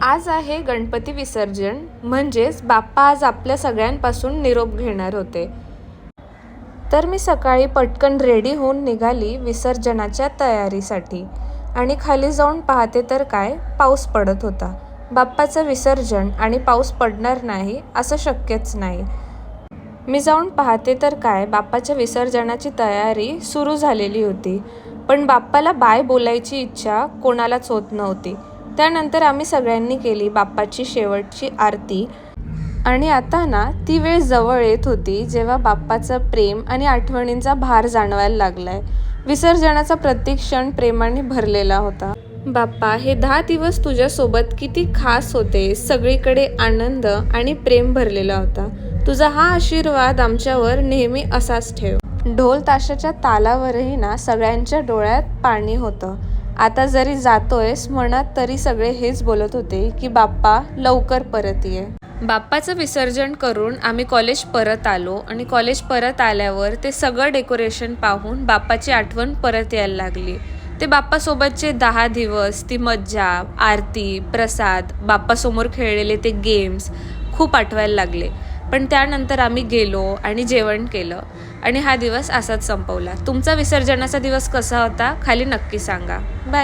आज आहे गणपती विसर्जन, म्हणजेच बाप्पा आज आपल्या सगळ्यांपासून निरोप घेणार होते. तर मी सकाळी पटकन रेडी होऊन निघाली विसर्जनाच्या तयारीसाठी आणि खाली जाऊन पाहते तर काय, पाऊस पडत होता. बाप्पाचं विसर्जन आणि पाऊस पडणार नाही असं शक्यच नाही. मी जाऊन पाहते तर काय, बाप्पाच्या विसर्जनाची तयारी सुरू झालेली होती. पण बाप्पाला बाय बोलायची इच्छा कोणालाच होत नव्हती. त्यानंतर आम्ही सगळ्यांनी केली बाप्पाची शेवटची आरती आणि आता ना ती वेळ जवळ येत होती जेव्हा बाप्पाचं प्रेम आणि आठवणींचा भार जाणवायला लागलाय. विसर्जनाचा प्रत्येक क्षण प्रेमाने भरलेला होता. बाप्पा, हे 10 दिवस तुझ्यासोबत किती खास होते. सगळीकडे आनंद आणि प्रेम भरलेला होता. तुझा हा आशीर्वाद आमच्यावर नेहमी असाच ठेव. ढोल ताशाच्या तालावरही ना सगळ्यांच्या डोळ्यात पाणी होतं. आता जरी जातोयस म्हणत तरी सगळे हेच बोलत होते की बाप्पा लवकर परत ये. बाप्पाचं विसर्जन करून आम्ही कॉलेज परत आलो आणि कॉलेज परत आल्यावर ते सगळं डेकोरेशन पाहून बाप्पाची आठवण परत यायला लागली. ते बाप्पासोबतचे 10 दिवस, ती मज्जा, आरती, प्रसाद, बाप्पासमोर खेळलेले ते गेम्स खूप आठवायला लागले. पण त्यानंतर आम्ही गेलो आणि जेवण केलं आणि हा दिवस असाच संपवला. तुमचा विसर्जनाचा दिवस कसा होता खाली नक्की सांगा. बाय.